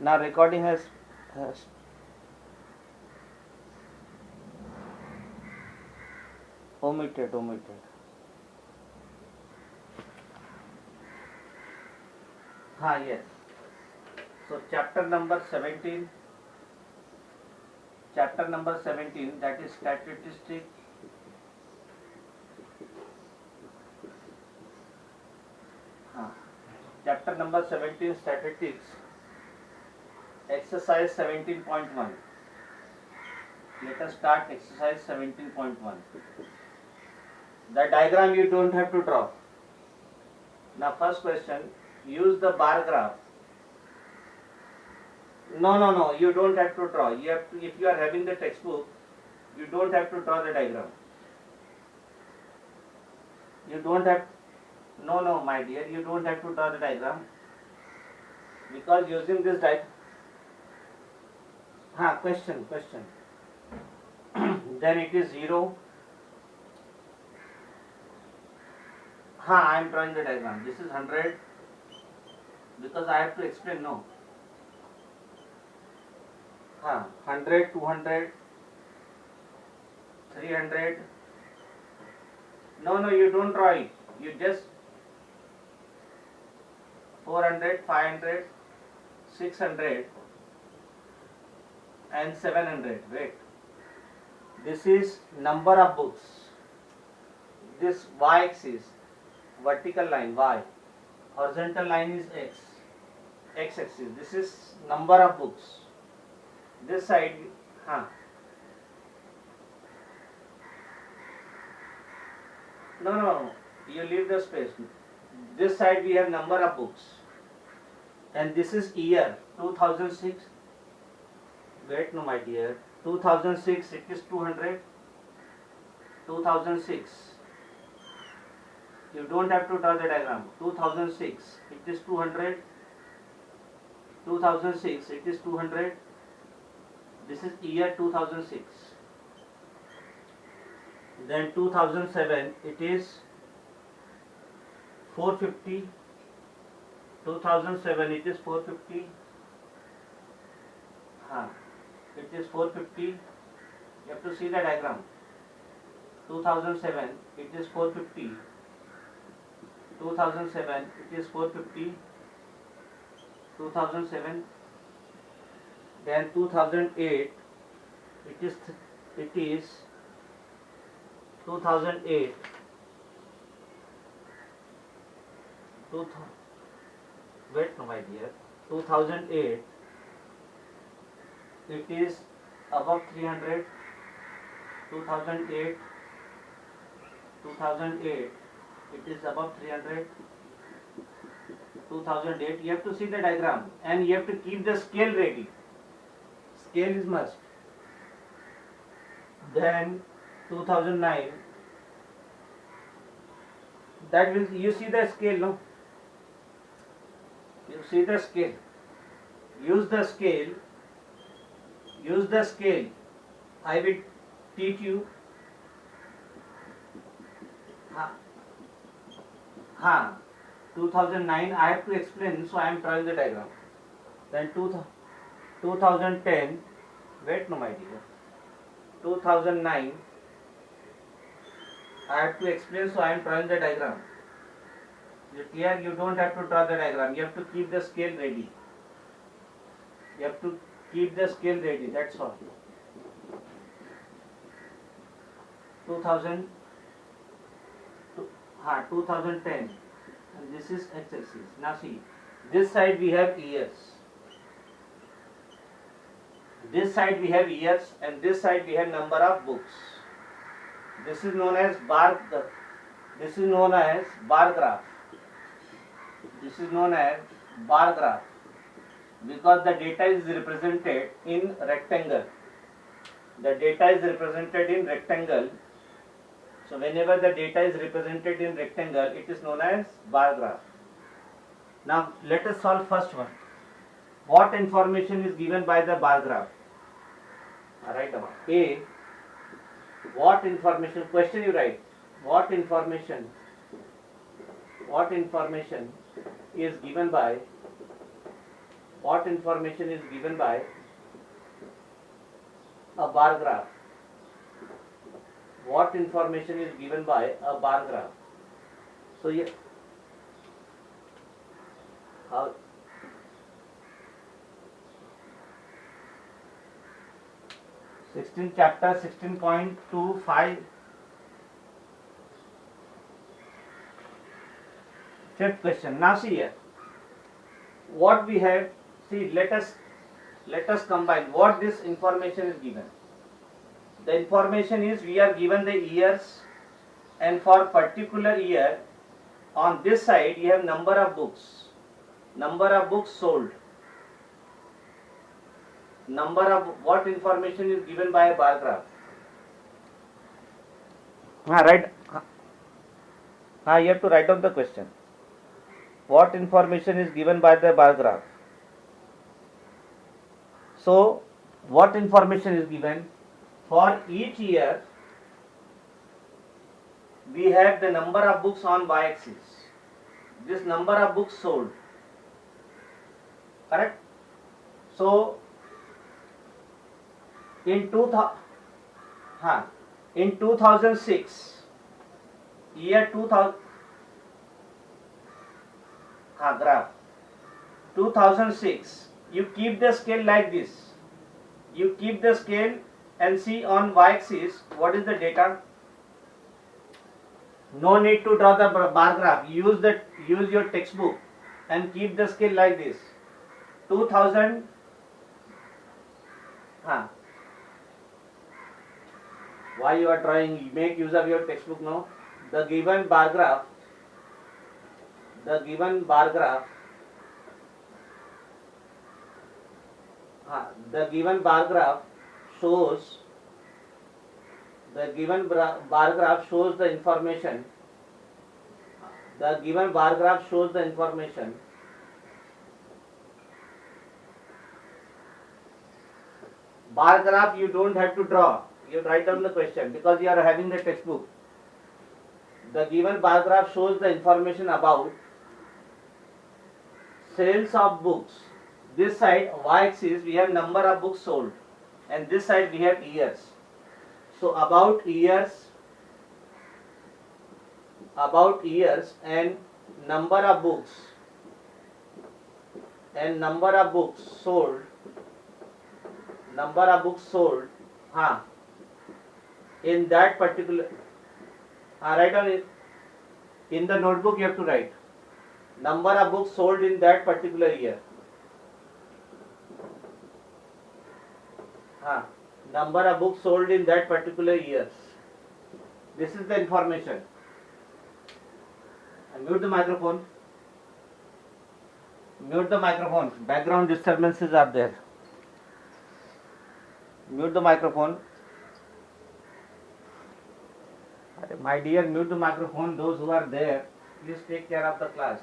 Now recording has omitted. Yes. So chapter number 17, that is statistic. Chapter number 17, statistics, exercise 17.1. Let us start exercise 17.1. The diagram you don't have to draw. Now first question, use the bar graph. No, you don't have to draw. You have to, if you are having the textbook, you don't have to draw the diagram. You don't have, no, my dear, you don't have to draw the diagram, because using this question. Then it is 0. I am drawing the diagram. This is 100, because I have to explain, no. 100, 200, 300. No, you don't draw it. You just 400, 500, 600 and 700. Wait. This is number of books. This y-axis, vertical line y, horizontal line is x-axis. This is number of books. This side, No, you leave the space. This side we have number of books, and this is year 2006. Wait, no, my dear. 2006, it is 200. 2006. You don't have to draw the diagram. 2006, it is 200. 2006, it is 200. This is year 2006. Then 2007, it is 450. 2007, it is 450. It is 450. You have to see the diagram. 2007, it is 450. 2007, it is 450. 2007. Then 2008, it is 2008. Wait, no, my dear. 2008, it is above 300. 2008, it is above 300. 2008, you have to see the diagram, and you have to keep the scale ready. Scale is must. Then 2009, that will, you see the scale, no? You see the scale. Use the scale. I will teach you. 2009, I have to explain, so I am drawing the diagram. Then 2010, wait, no, my dear. 2009, I have to explain, so I am drawing the diagram. Here you don't have to draw the diagram. You have to keep the scale ready. That's all. 2010, and this is x-axis. Now see, this side we have years. This side we have years, and this side we have number of books. This is known as bar graph. This is known as bar graph, because the data is represented in rectangle. So whenever the data is represented in rectangle, it is known as bar graph. Now let us solve first one. What information is given by the bar graph? Write down. A. What information? Question you write. What information is given by what information is given by a bar graph? What information is given by a bar graph? So yeah, how 16 chapter 16.25 fifth question. Now see here, what we have. See, let us combine what this information is given. The information is we are given the years, and for particular year on this side you have number of books sold. Number of what information is given by a bar graph? Right. You have to write down the question. What information is given by the bar graph? So, what information is given? For each year, we have the number of books on y-axis. This number of books sold. Correct? So, in 2006, year 2000, graph 2006, you keep the scale like this. You keep the scale and see on y-axis what is the data. No need to draw the bar graph. Use your textbook and keep the scale like this. 2000. Why you are trying? Make use of your textbook now. The given bar graph shows the information. The given bar graph shows the information. Bar graph you don't have to draw. You write down the question because you are having the textbook. The given bar graph shows the information about sales of books. This side y-axis we have number of books sold, and this side we have years. So about years and number of books sold. In that particular, write down it in the notebook. You have to write number of books sold in that particular year. Number of books sold in that particular years. This is the information. Mute the microphone. Background disturbances are there. Mute the microphone. My dear, mute the microphone. Those who are there, please take care of the class.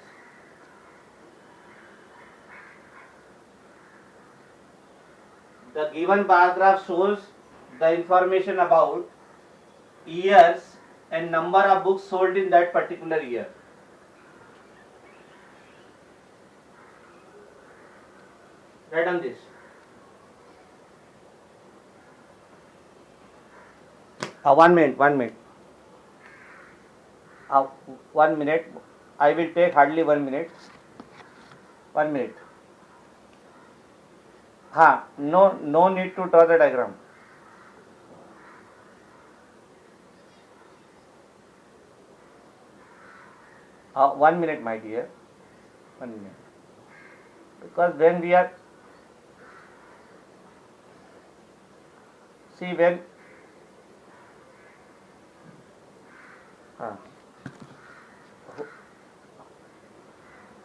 The given bar graph shows the information about years and number of books sold in that particular year. Write down this. 1 minute. 1 minute. I will take hardly 1 minute. 1 minute. No need to draw the diagram. One minute, my dear. 1 minute. Because when we are when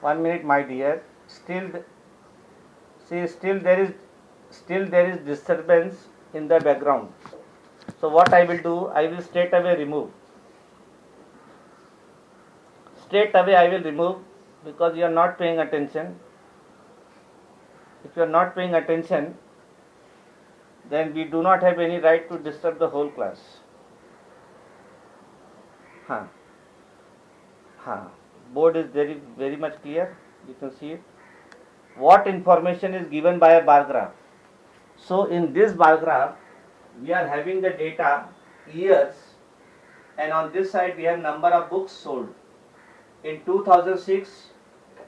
1 minute, my dear. Still there is disturbance in the background. So what I will do, I will straight away remove. Because you are not paying attention. If you are not paying attention, then we do not have any right to disturb the whole class. Board is very much clear. You can see it. what information is given by a bar graph. So in this bar graph, we are having the data years, and on this side we have number of books sold. In 2006,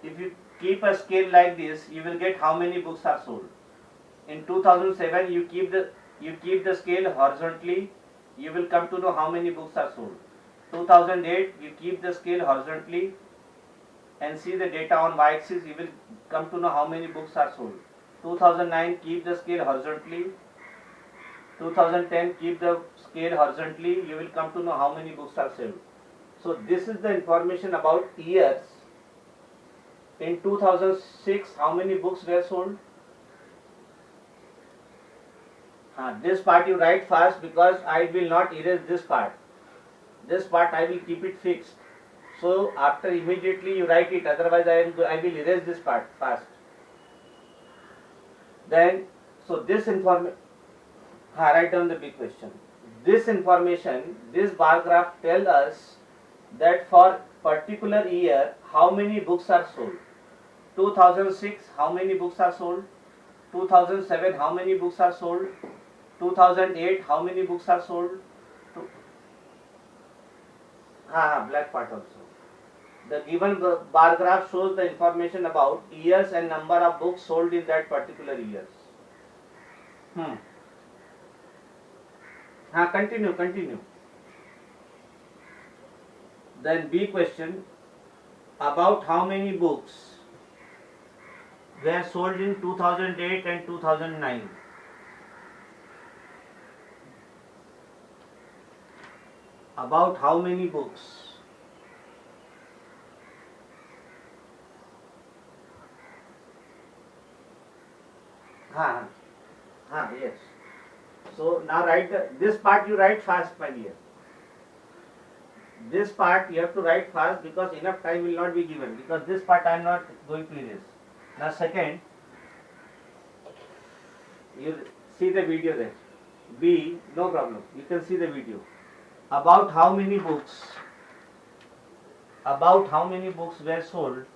if you keep a scale like this, you will get how many books are sold. In 2007, you keep the scale horizontally, you will come to know how many books are sold. 2008, you keep the scale horizontally and see the data on y-axis, you will come to know how many books are sold. 2009, keep the scale horizontally. 2010, keep the scale horizontally, you will come to know how many books are sold. So this is the information about years. In 2006, how many books were sold? This part you write fast because I will not erase this part. This part I will keep it fixed. So after immediately you write it, otherwise I will erase this part fast. Then, so this information, write down the big question. This information, this bar graph tells us that for particular year, how many books are sold. 2006, how many books are sold. 2007, how many books are sold. 2008, how many books are sold. Black part also. The given bar graph shows the information about years and number of books sold in that particular years. Continue. Then B question, about how many books were sold in 2008 and 2009. About how many books? Yes. So now write this part, you write fast, my dear. This part you have to write fast because enough time will not be given, because this part I am not going to erase. Now second, you see the video there. B, no problem, you can see the video. About how many books were sold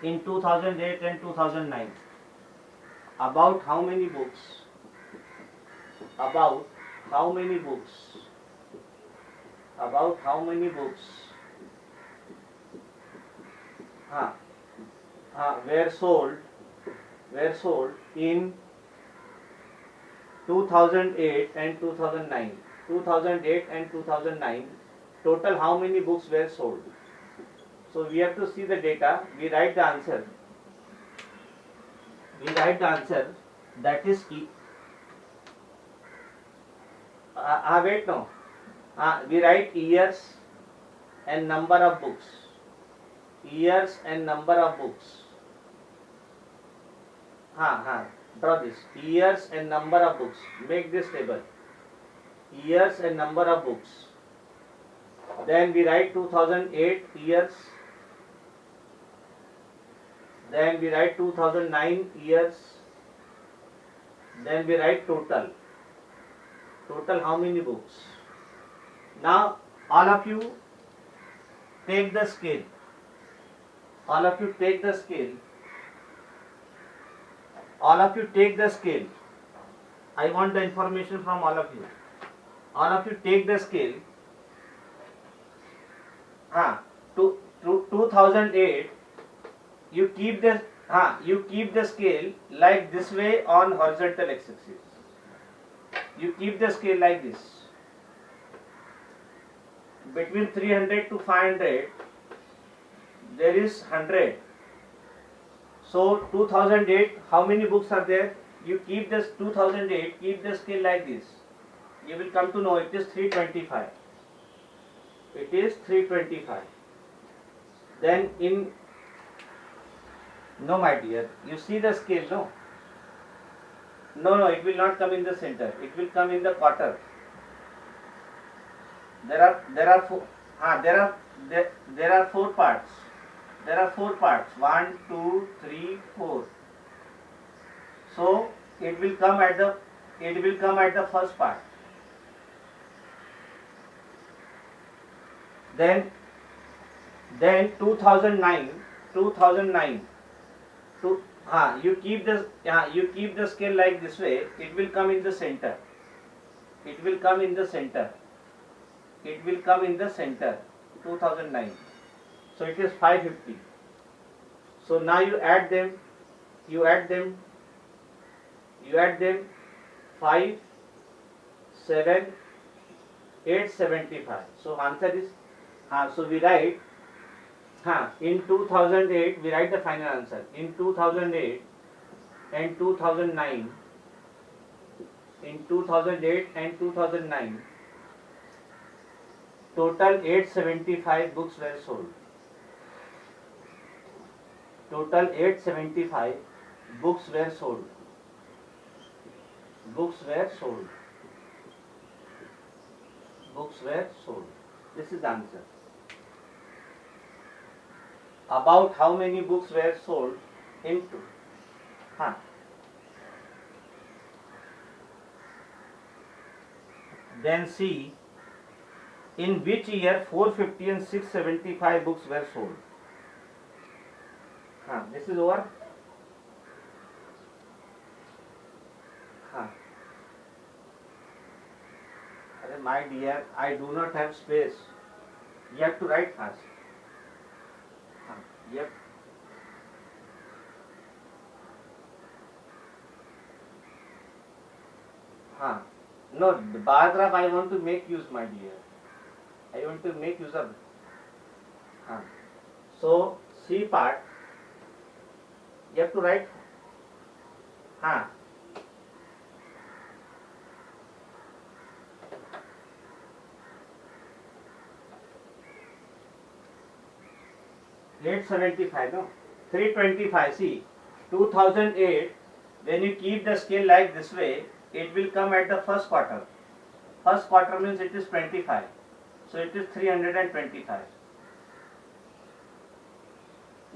in 2008 and 2009. About how many books were sold in 2008 and 2009. 2008 and 2009, total how many books were sold? So we have to see the data, we write the answer. That is we write years and number of books. Draw this, years and number of books, make this table, years and number of books. Then we write 2008 years, then we write 2009 years, then we write total how many books. Now all of you take the scale, all of you take the scale. I want the information from all of you. All of you take the scale. To 2008, you keep the scale like this way on horizontal axis. You keep the scale like this. Between 300 to 500, there is 100. So 2008, how many books are there? You keep this 2008, keep the scale like this. You will come to know it is 325. It is 325. Then no my dear, you see the scale, no, it will not come in the center. It will come in the quarter. There are four parts. 1, 2, 3, 4. So it will come at the first part. Then 2009. You keep the scale like this way. It will come in the center. It will come in the center. It will come in the center. 2009. So it is 550. So now you add them. You add them. 5, 7, 875. So answer is, so we write, in 2008 we write the final answer. In 2008 and 2009, in 2008 and 2009, total 875 books were sold. Total 875 books were sold. Books were sold. Books were sold. This is the answer. About how many books were sold into? Then see, in which year 450 and 675 books were sold? This is over. My dear, I do not have space. You have to write fast. Yep. No, the bar graph I want to make use, my dear. I want to make use of it. So, C part, you have to write. 875, no? 325, see, 2008, when you keep the scale like this way, it will come at the first quarter. First quarter means it is 25. So it is 325.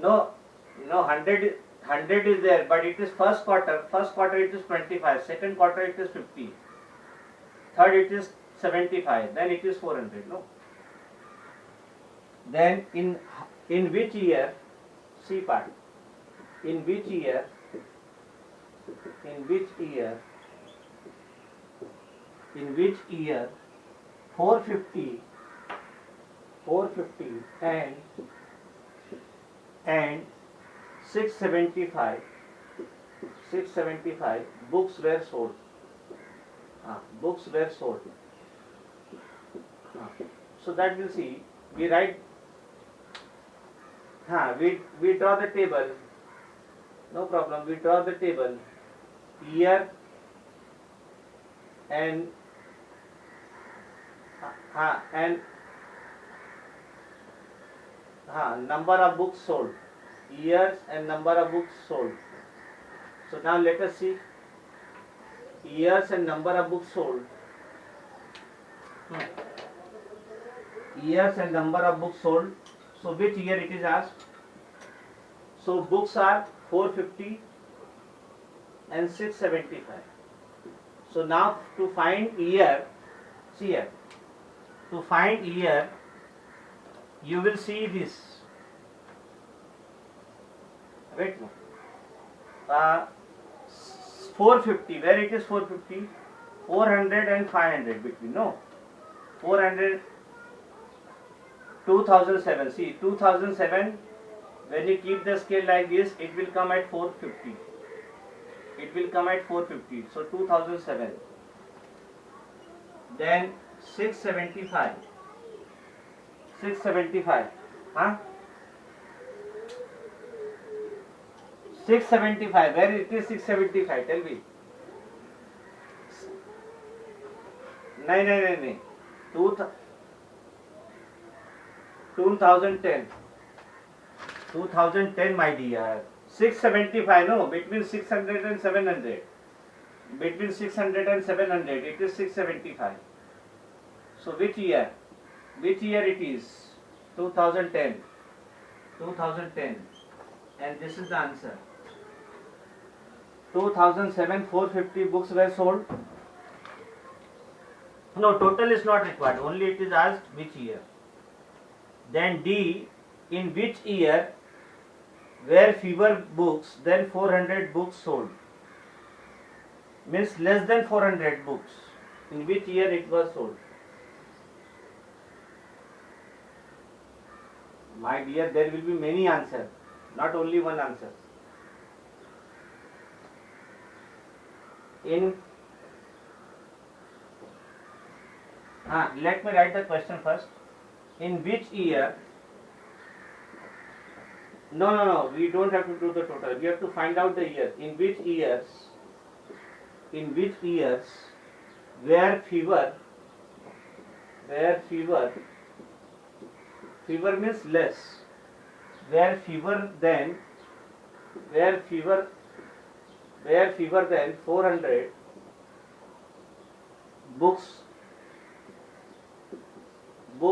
No, 100 is there, but it is first quarter. First quarter it is 25. Second quarter it is 50. Third it is 75. Then it is 400, no? Then in which year, C part, in which year 450 and 675 books were sold. Books were sold. So that will see, we write, we draw the table. No problem, we draw the table. Year and number of books sold. Years and number of books sold. So now let us see years and number of books sold. Years and number of books sold. So which year it is asked? So books are 450 and 675. So now to find year, see here, to find year, you will see this. Wait, 450, where it is 450? 400 and 500 between, no? 400, 2007, see 2007, when you keep the scale like this, it will come at 450. It will come at 450, so 2007. Then 675, 675, 675, where it is 675, tell me. 9, 2010, my dear. 675, no, between 600 and 700. Between 600 and 700, it is 675. So which year? Which year it is? 2010. 2010. And this is the answer. 2007, 450 books were sold. No, total is not required. Only it is asked which year. Then D, in which year where fewer books than 400 books sold. Means less than 400 books. In which year it was sold? My dear, there will be many answers, not only one answer. Let me write the question first. In which year? No, we don't have to do the total. We have to find out the year. In which years where fever means less, where fever than 400 books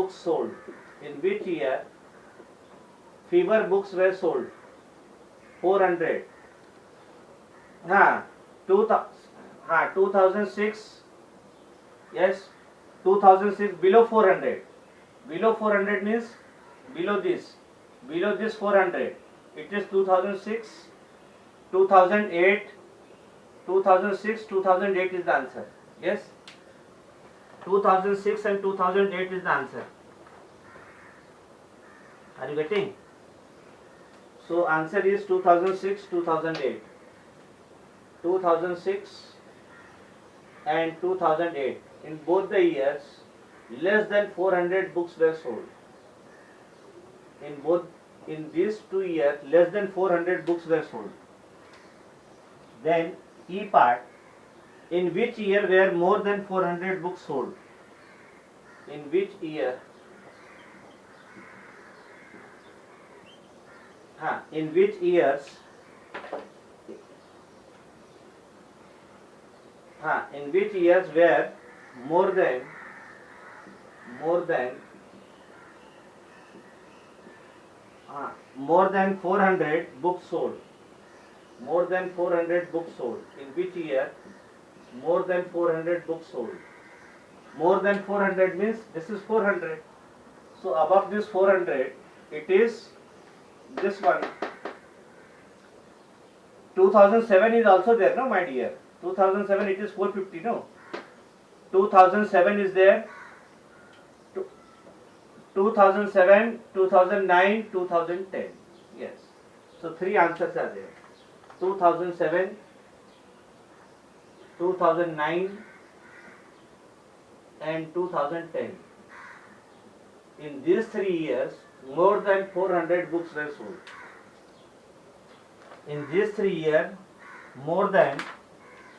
sold. In which year fewer books were sold? 400. 2006. Yes, 2006 below 400. Below 400 means below this 400. It is 2006, 2008, 2006, 2008 is the answer. Yes, 2006 and 2008 is the answer. Are you getting? So answer is 2006, 2008. 2006 and 2008. In both the years, less than 400 books were sold. In these 2 years, less than 400 books were sold. Then E part. In which year were more than 400 books sold? In which year? In which years? In which years were more than 400 books sold? More than 400 books sold. In which year more than 400 books sold? More than 400 means this is 400. So above this 400, it is this one. 2007 is also there, no, my dear? 2007 it is 450, no? 2007 is there. 2007, 2009, 2010. Yes. So 3 answers are there. 2007, 2009 and 2010. In these 3 years, more than 400 books were sold. In these 3 years, more than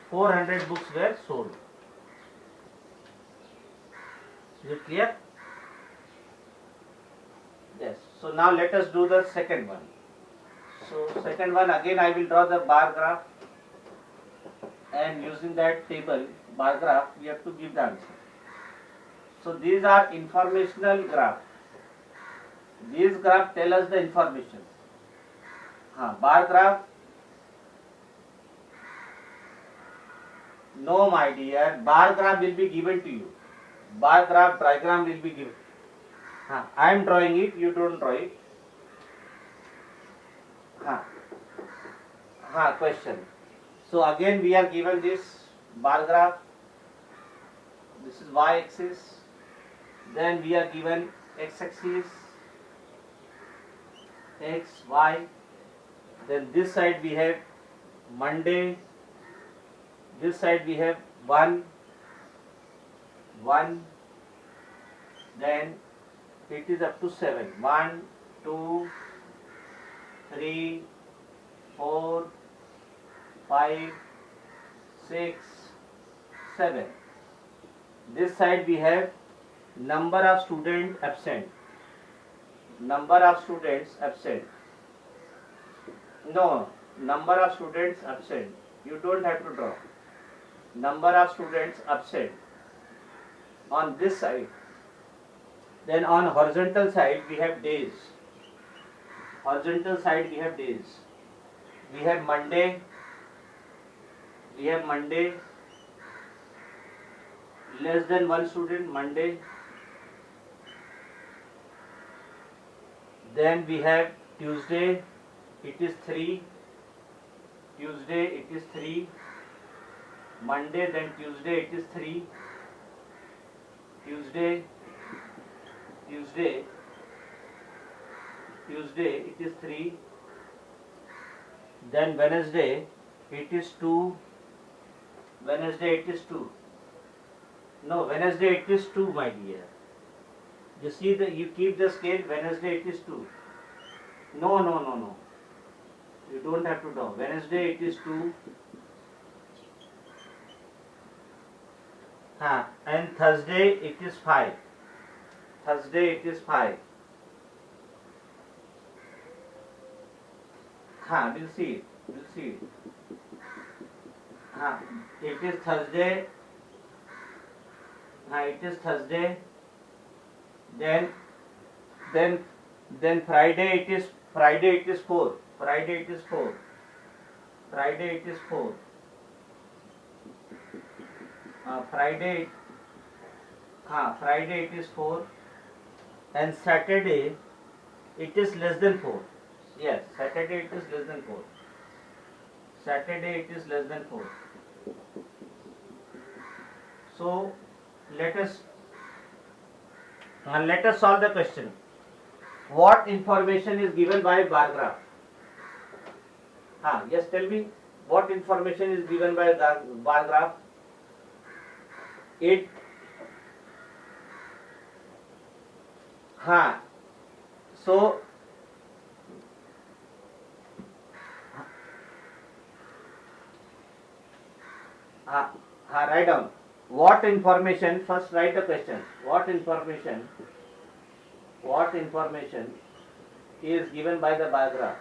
400 books were sold. Is it clear? Yes. So now let us do the second one. So second one, again I will draw the bar graph, and using that table bar graph we have to give the answer. So these are informational graph. These graph tell us the information. Bar graph, no my dear, bar graph will be given to you. Bar graph diagram will be given. I am drawing it, you don't draw it. Question. So again we are given this bar graph. This is y-axis. Then we are given x-axis, x, y. Then this side we have Monday. This side we have 1. Then it is up to 7. 1, 2, 3, 4, 5, 6, 7. This side we have number of students absent. Number of students absent. No, number of students absent. You don't have to draw. Number of students absent on this side. Then on horizontal side we have days. Horizontal side we have days. We have Monday. Less than 1 student, Monday. Then we have Tuesday. it is 3. Tuesday it is 3. Monday, then Tuesday it is 3. Tuesday it is 3. Then Wednesday it is 2. Wednesday it is 2. No, Wednesday it is 2, my dear. You see you keep the scale, Wednesday it is 2. No. You don't have to do. Wednesday it is 2. And Thursday it is 5. Thursday it is 5. We'll see it. It is Thursday. It is Thursday. Then Friday it is 4. Friday it is 4. Friday it is 4. Friday it is 4. And Saturday it is less than 4. Yes, Saturday it is less than 4. Saturday it is less than 4. So let us solve the question. What information is given by bar graph? Yes, tell me what information is given by bar graph. So write down what information. First write the question. What information is given by the bar graph?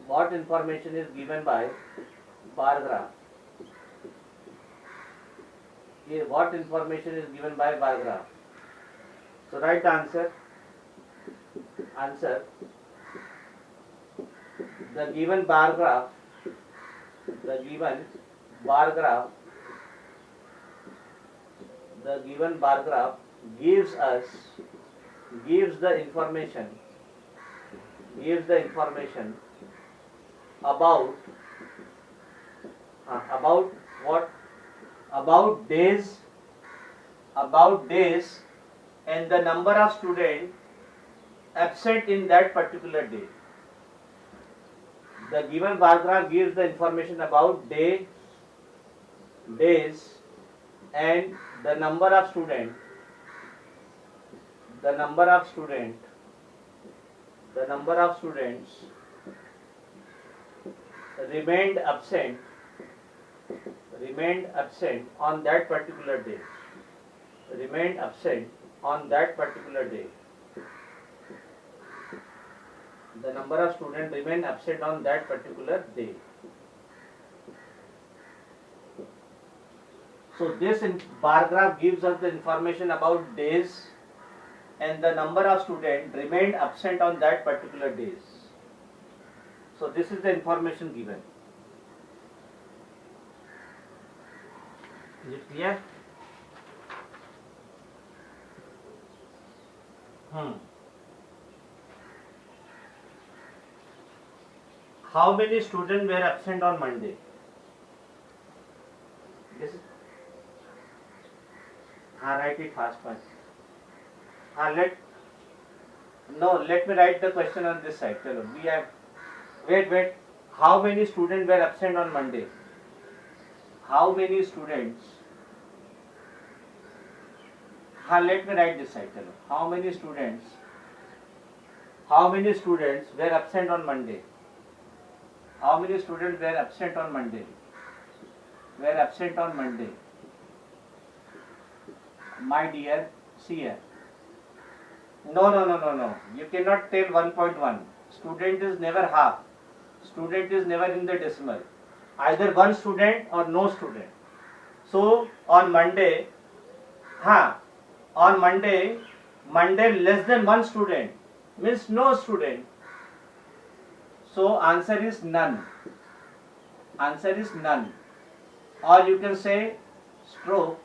What information is given by bar graph? What information is given by bar graph? So write the answer. The given bar graph gives the information about what? About days and the number of students absent in that particular day. The given bar graph gives the information about days and the number of students remained absent on that particular day. The number of students remain absent on that particular day. So this bar graph gives us the information about days and the number of students remained absent on that particular days. So this is the information given. Is it clear? How many students were absent on Monday? Yes. Write it fast. Let me write the question on this side. Wait. How many students were absent on Monday? How many students? Let me write this side. How many students were absent on Monday? How many students were absent on Monday? My dear, see here. No. You cannot tell 1.1. Student is never half. Student is never in the decimal. Either one student or no student. So on Monday, Monday less than one student means no student. So answer is none. Or you can say stroke.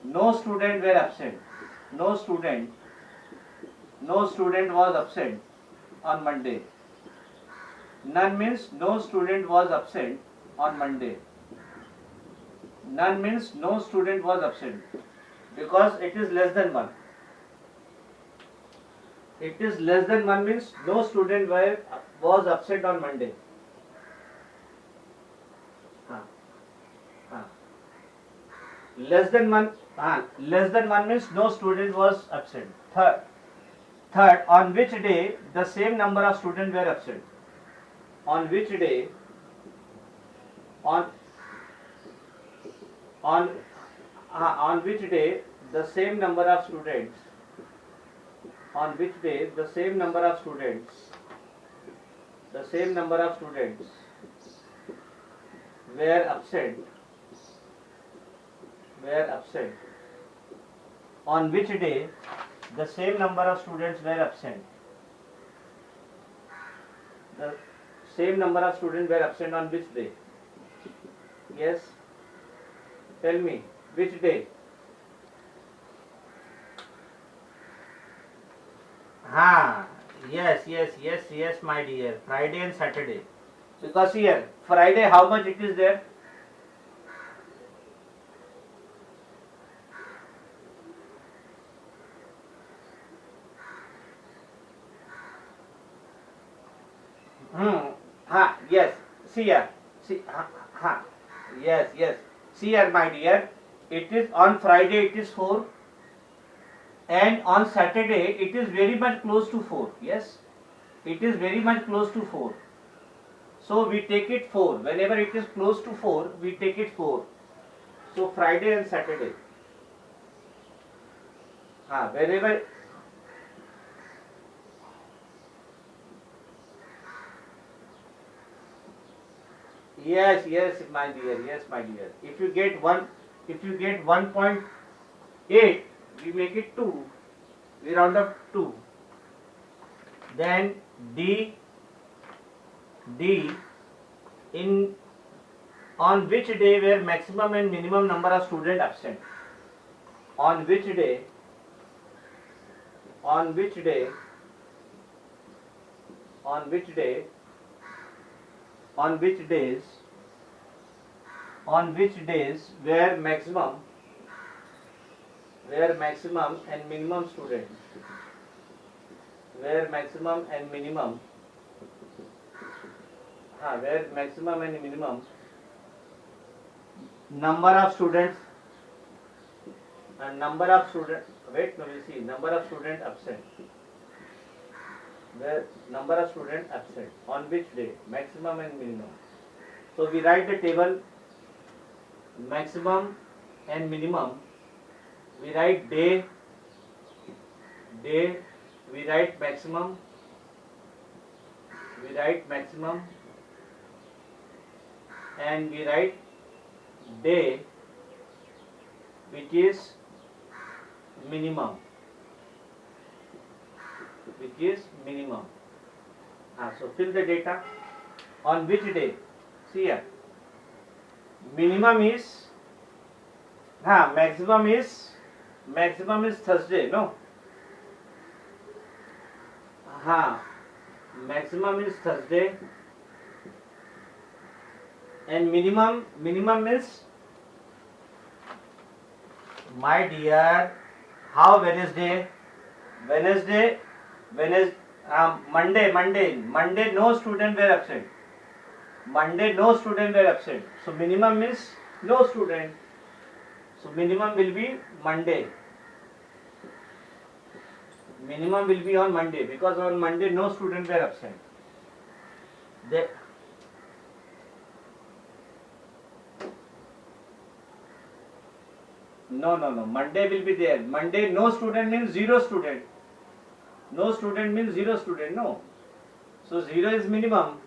No student were absent. No student was absent on Monday. None means no student was absent on Monday. None means no student was absent because it is less than 1. It is less than 1 means no student was absent on Monday. हाँ, हाँ. Less than 1, less than 1 means no student was absent. Third, on which day the same number of students were absent? On which day? On which day the same number of students? On which day the same number of students? The same number of students were absent. Were absent. On which day the same number of students were absent? The same number of students were absent on which day? Yes. Tell me, which day? Yes, my dear. Friday and Saturday. Because here, Friday, how much it is there? Yes. See here. See, yes. See here, my dear. It is on Friday, it is 4. And on Saturday, it is very much close to 4. Yes. It is very much close to 4. So we take it 4. Whenever it is close to 4, we take it 4. So Friday and Saturday. Whenever. Yes, my dear. If you get 1.8, we make it 2. We round up 2. Then D on which day were maximum and minimum number of students absent? On which day? On which days were maximum and minimum students? Where maximum and minimum number of students and number of students absent. Where number of students absent on which day, maximum and minimum. So we write the table maximum and minimum. We write day, we write maximum, and we write day which is minimum. So fill the data. On which day? See here. Minimum is maximum is Thursday, no? Maximum is Thursday, and minimum means, my dear, how Wednesday, Monday no student were absent. So minimum means no student. So minimum will be Monday. Minimum will be on Monday because on Monday no students were absent. No. Monday will be there. Monday no student means 0 student. No student means 0 student. No. So 0 is minimum.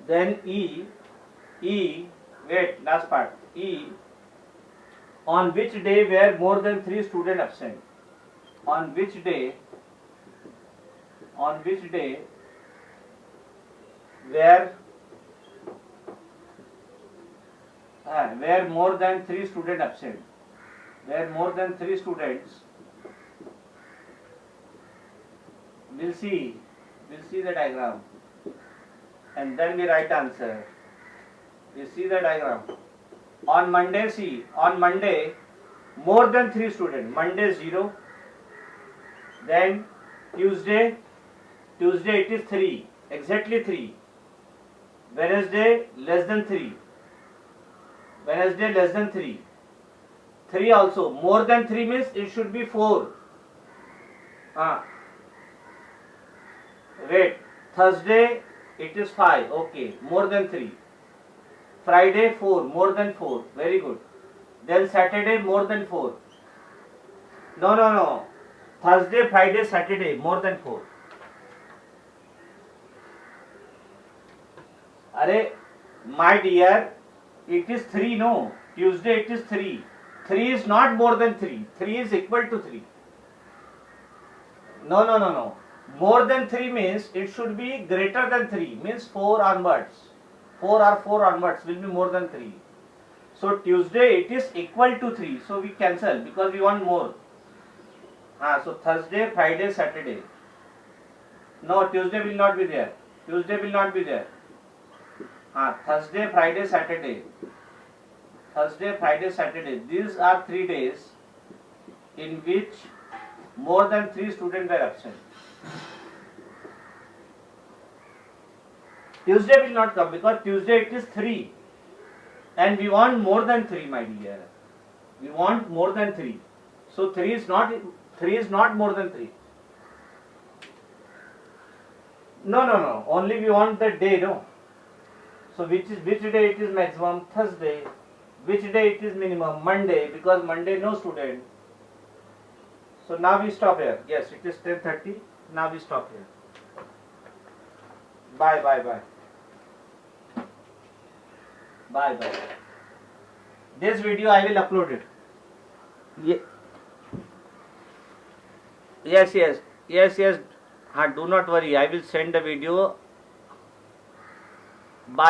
Then last part. On which day were more than 3 students absent? On which day were more than 3 students absent? Where more than 3 students, we'll see the diagram. and then we write answer. You see the diagram. On Monday, see, on Monday, more than 3 students. Monday 0. Then Tuesday it is 3, exactly 3. Wednesday less than 3. Wednesday less than 3. 3 also. More than 3 means it should be 4. Wait. Thursday it is 5. Okay. More than 3. Friday 4. More than 4. Very good. Then Saturday more than 4. No. Thursday, Friday, Saturday more than 4. Arey, my dear, it is 3, no. Tuesday it is 3. 3 is not more than 3. 3 is equal to 3. No. More than 3 means it should be greater than 3. Means 4 onwards. 4 or 4 onwards will be more than 3. So Tuesday it is equal to 3. So we cancel because we want more. So Thursday, Friday, Saturday. No, Tuesday will not be there. Tuesday will not be there. Thursday, Friday, Saturday. Thursday, Friday, Saturday. These are 3 days in which more than 3 students were absent. Tuesday will not come because Tuesday it is 3. And we want more than 3, my dear. We want more than 3. So 3 is not more than 3. No. Only we want the day, no. So which day it is maximum? Thursday. Which day it is minimum? Monday, because Monday no student. So now we stop here. Yes, it is 10:30. Now we stop here. Bye. This video I will upload it. Yes. Do not worry. I will send the video. Bye.